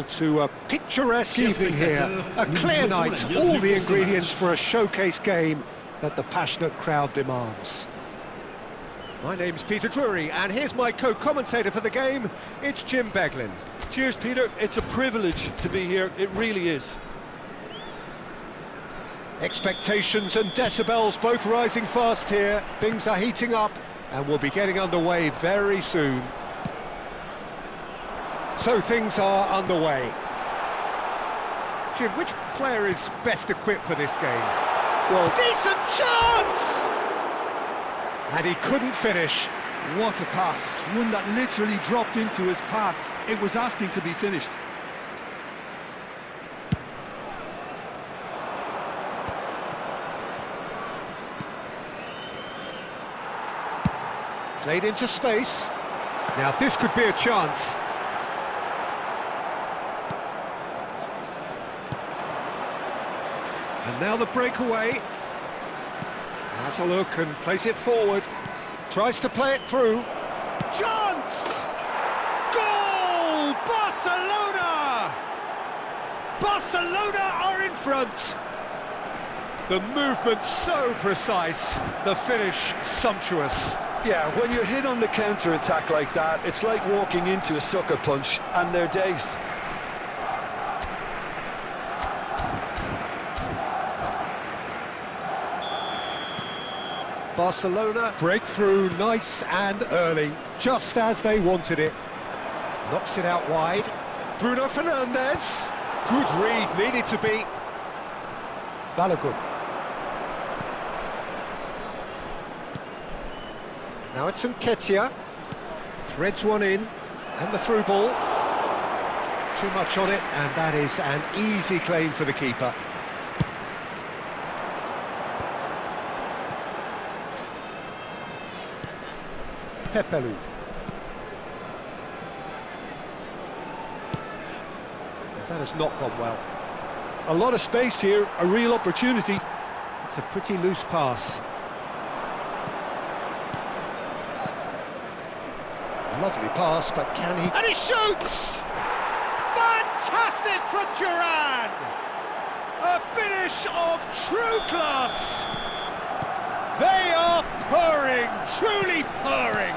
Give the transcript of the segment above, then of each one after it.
To a picturesque evening here, a clear night, all the ingredients for a showcase game that the passionate crowd demands. My name's Peter Drury, and here's my co-commentator for the game, it's Jim Beglin. Cheers, Peter. It's a privilege to be here, it really is. Expectations and decibels both rising fast here, things are heating up, and we'll be getting underway very soon. So things are underway. Jim, which player is best equipped for this game? Well, decent chance! And he couldn't finish. What a pass. One that literally dropped into his path. It was asking to be finished. Played into space. Now this could be a chance. And now the breakaway. Has a look and plays it forward. Tries to play it through. Chance! Goal! Barcelona! Barcelona are in front. The movement so precise, the finish sumptuous. Yeah, when you're hit on the counter-attack like that, it's like walking into a sucker punch, and they're dazed. Barcelona breakthrough nice and early, just as they wanted it. Knocks it out wide. Bruno Fernandes. Good read, needed to be. Balogun. Now it's Nketiah. Threads one in, and the through ball. Too much on it, and that is an easy claim for the keeper. Pepelu. That has not gone well. A lot of space here, a real opportunity. It's a pretty loose pass. Lovely pass, but can he... And he shoots! Fantastic from Duran! A finish of true class! They are purring, truly purring.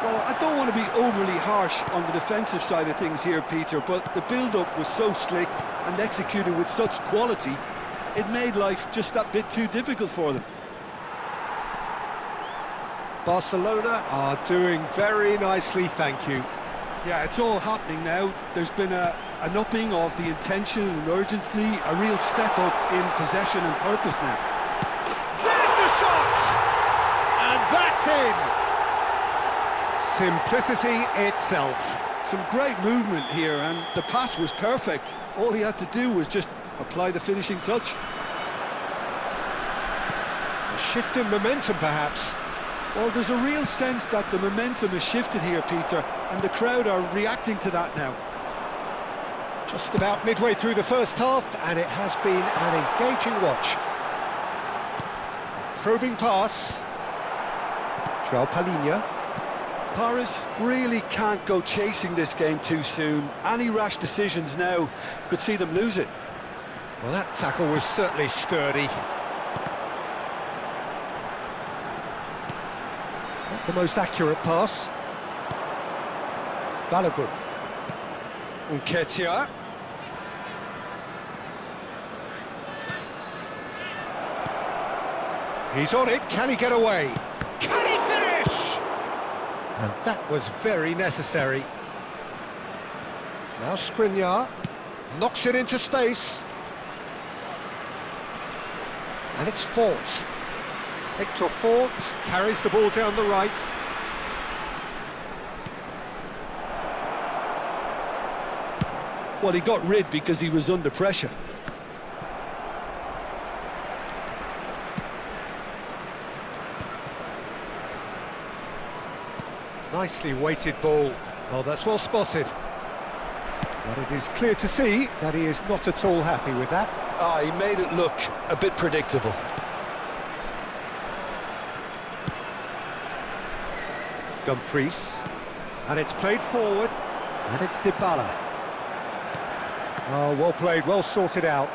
Well, I don't want to be overly harsh on the defensive side of things here, Peter, but the build-up was so slick and executed with such quality, it made life just that bit too difficult for them. Barcelona are doing very nicely, thank you. Yeah, it's all happening now. There's been an upping of the intention and urgency, a real step up in possession and purpose now. There's the shot! And that's in! Simplicity itself. Some great movement here, and the pass was perfect. All he had to do was just apply the finishing touch. A shift in momentum, perhaps. Well, there's a real sense that the momentum has shifted here, Peter, and the crowd are reacting to that now. Just about midway through the first half, and it has been an engaging watch. Probing pass. João Palhinha. Paris really can't go chasing this game too soon. Any rash decisions now could see them lose it. Well, that tackle was certainly sturdy. Not the most accurate pass. Balogun. Nketiah. He's on it, can he get away? Can he finish? And that was very necessary. Now Skriniar knocks it into space. And it's Fort. Hector Fort carries the ball down the right. Well, he got rid because he was under pressure. Nicely weighted ball. Oh, that's well spotted. But it is clear to see that he is not at all happy with that. He made it look a bit predictable. Dumfries, and it's played forward, and it's Dybala. Oh, well played, well sorted out.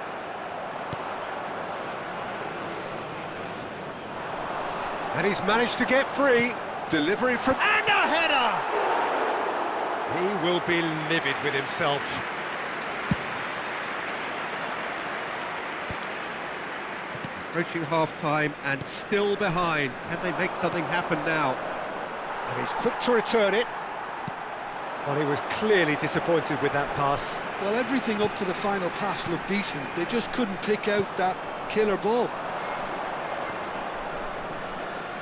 And he's managed to get free. Delivery from... and a header! He will be livid with himself. Approaching half-time and still behind. Can they make something happen now? And he's quick to return it. Well, he was clearly disappointed with that pass. Well, everything up to the final pass looked decent. They just couldn't pick out that killer ball.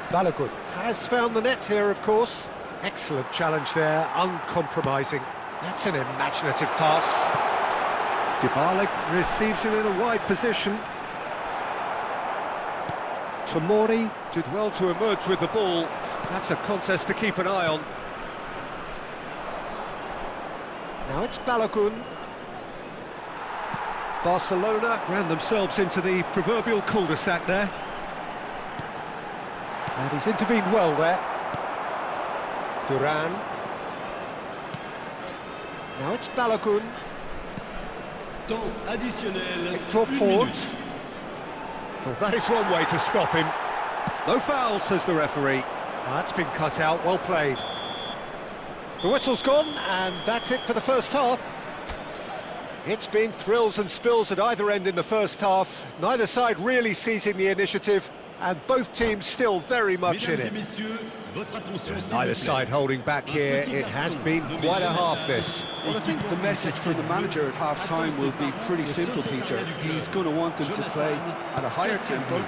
Balogun has found the net here, of course. Excellent challenge there, uncompromising. That's an imaginative pass. Dybala receives it in a wide position. Tomori did well to emerge with the ball. That's a contest to keep an eye on. Now it's Balogun. Barcelona ran themselves into the proverbial cul-de-sac there. And he's intervened well there. Duran. Now it's Balogun. Top forward. Well, that is one way to stop him. No foul, says the referee. That's been cut out, well played. The whistle's gone, and that's it for the first half. It's been thrills and spills at either end in the first half. Neither side really seizing the initiative, and both teams still very much in it. Neither side holding back here. It has been quite a half, this. Well, I think the message for the manager at half-time will be pretty simple, Peter. He's going to want them to play at a higher tempo,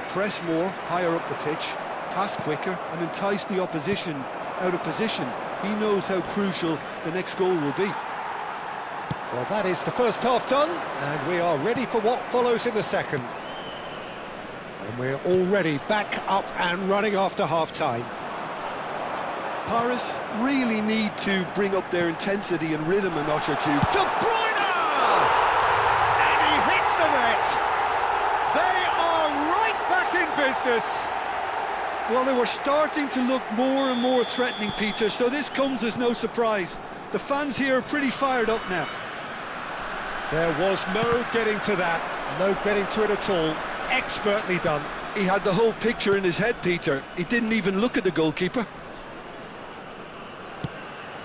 press more, higher up the pitch, pass quicker, and entice the opposition out of position. He knows how crucial the next goal will be. Well, that is the first half done, and we are ready for what follows in the second. And we're already back up and running after half-time. Paris really need to bring up their intensity and rhythm a notch or two. De Bruyne! And he hits the net! They are right back in business! Well, they were starting to look more and more threatening, Peter, so this comes as no surprise. The fans here are pretty fired up now. There was no getting to that, no getting to it at all. Expertly done. He had the whole picture in his head, Peter. He didn't even look at the goalkeeper.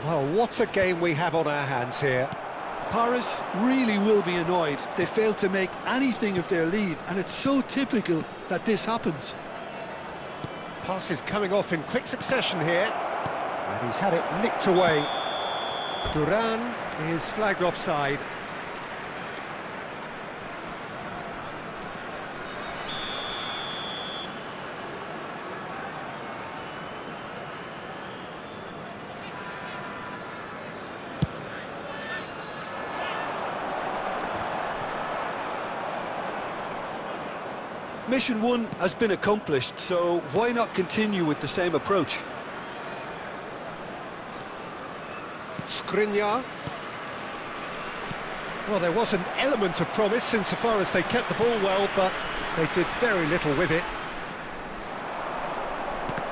Well, what a game we have on our hands here. Paris really will be annoyed. They failed to make anything of their lead, and it's so typical that this happens. Pass is coming off in quick succession here, and he's had it nicked away. Duran is flagged offside. Mission 1 has been accomplished, so why not continue with the same approach? Skriniar. Well, there was an element of promise insofar as they kept the ball well, but they did very little with it.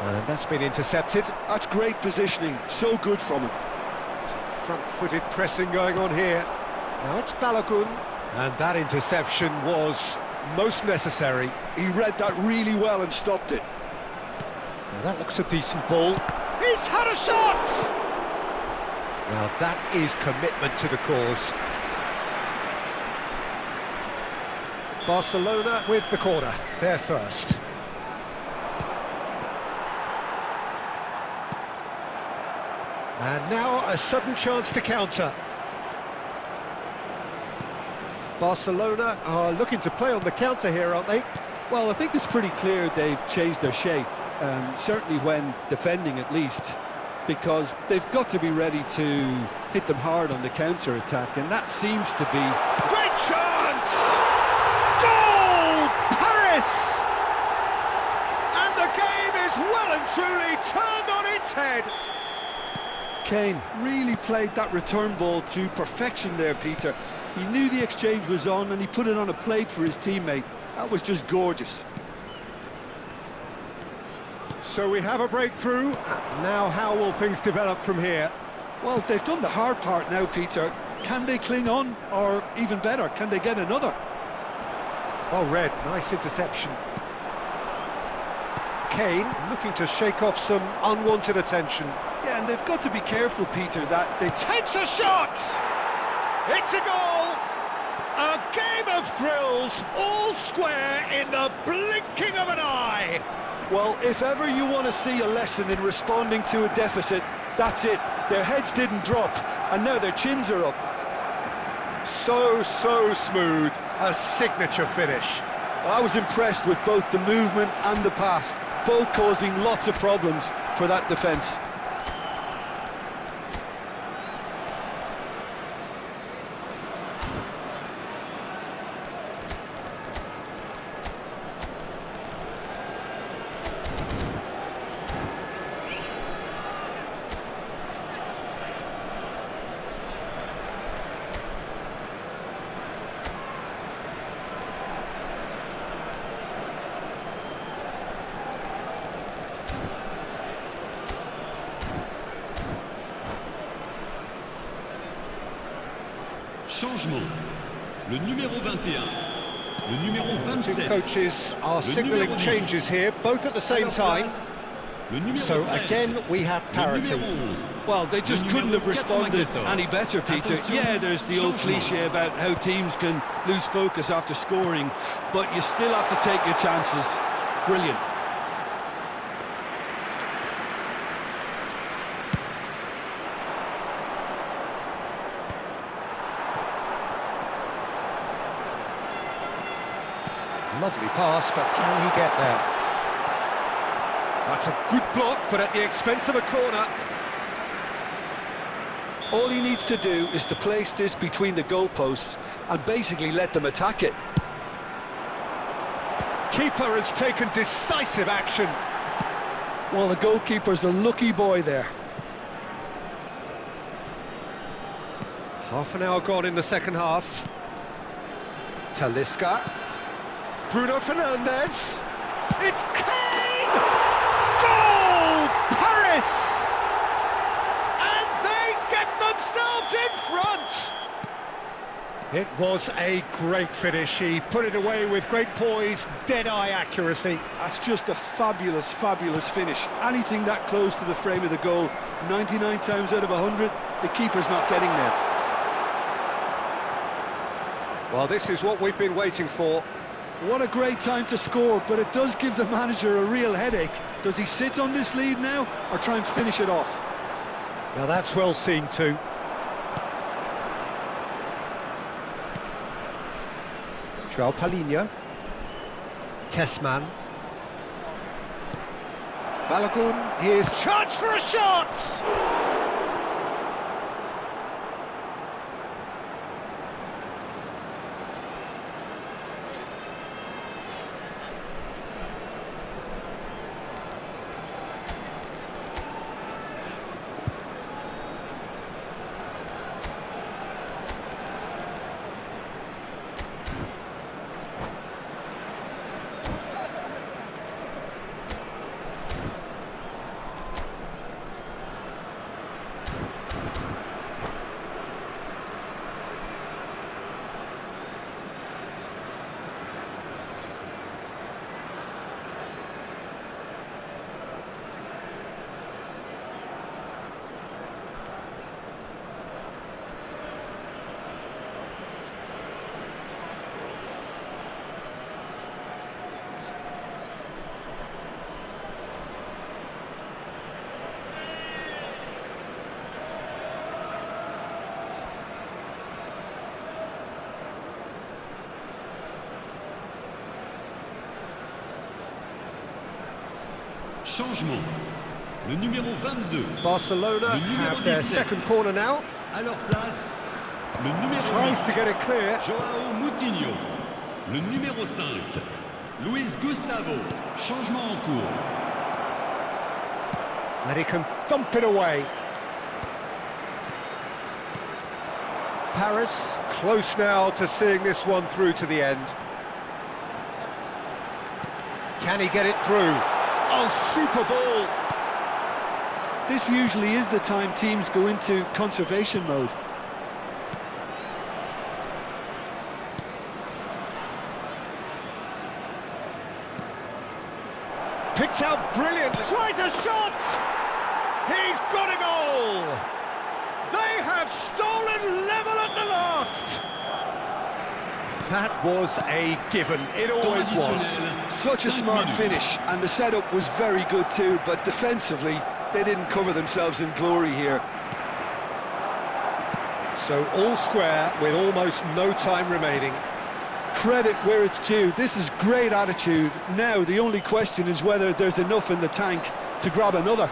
And that's been intercepted. That's great positioning, so good from him. Front-footed pressing going on here. Now it's Balogun, and that interception was most necessary. He read that really well and stopped it. Now that looks a decent ball. He's had a shot! Now that is commitment to the cause. Barcelona with the corner, they're first. And now a sudden chance to counter. Barcelona are looking to play on the counter here, aren't they? Well, I think it's pretty clear they've changed their shape, certainly when defending at least, because they've got to be ready to hit them hard on the counter-attack, and that seems to be... Great chance! Goal! Paris! And the game is well and truly turned on its head. Kane really played that return ball to perfection there, Peter. He knew the exchange was on and he put it on a plate for his teammate. That was just gorgeous. So we have a breakthrough. Now how will things develop from here? Well, they've done the hard part now, Peter. Can they cling on, or even better, can they get another? Well read, nice interception. Kane looking to shake off some unwanted attention. Yeah, and they've got to be careful, Peter, that they... Takes a shot! It's a goal! A game of thrills, all square in the blinking of an eye! Well, if ever you want to see a lesson in responding to a deficit, that's it. Their heads didn't drop, and now their chins are up. So smooth, a signature finish. I was impressed with both the movement and the pass, both causing lots of problems for that defence. Changement. Le numéro 21. Le numéro 27. Two coaches are signalling changes here, both at the same time. So again, we have parity. Well, they just couldn't have responded any better, Peter. Yeah, there's the old cliche about how teams can lose focus after scoring, but you still have to take your chances. Brilliant. Lovely pass, but can he get there? That's a good block, but at the expense of a corner. All he needs to do is to place this between the goalposts and basically let them attack it. Keeper has taken decisive action. Well, the goalkeeper's a lucky boy there. Half an hour gone in the second half. Talisca. Bruno Fernandes. It's Kane! Goal! Paris! And they get themselves in front! It was a great finish. He put it away with great poise, dead-eye accuracy. That's just a fabulous, fabulous finish. Anything that close to the frame of the goal, 99 times out of 100, the keeper's not getting there. Well, this is what we've been waiting for. What a great time to score, but it does give the manager a real headache. Does he sit on this lead now, or try and finish it off? Now that's well seen too. João Palhinha. Tessman. Balogun, here's chance for a shot! Changement. Le numéro 22. Barcelona have their second corner now. À leur place, le numéro Tries 8, to get it clear. Joao Moutinho. Le numéro 5, Luis Gustavo. Changement en cours. And he can thump it away. Paris close now to seeing this one through to the end. Can he get it through? Oh, super ball! This usually is the time teams go into conservation mode. Picked out brilliantly. Tries a shot! He's got a goal! They have stolen level at the last! That was a given. It always was. Such a smart finish, and the setup was very good too, but defensively, they didn't cover themselves in glory here. So all square with almost no time remaining. Credit where it's due. This is great attitude. Now the only question is whether there's enough in the tank to grab another.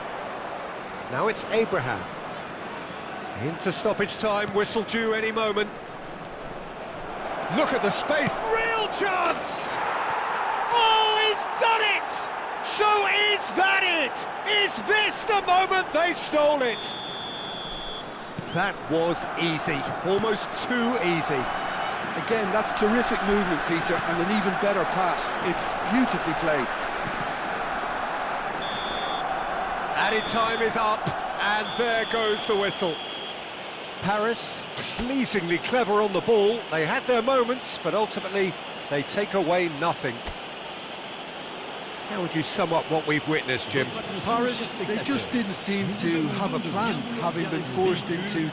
Now it's Abraham. Into stoppage time, whistle due any moment. Look at the space, real chance! Oh, he's done it! So is that it? Is this the moment they stole it? That was easy, almost too easy. Again, that's terrific movement, Peter, and an even better pass. It's beautifully played. Added time is up, and there goes the whistle. Paris, pleasingly clever on the ball. They had their moments, but ultimately they take away nothing. How would you sum up what we've witnessed, Jim? Paris, they just didn't seem to have a plan, having been forced into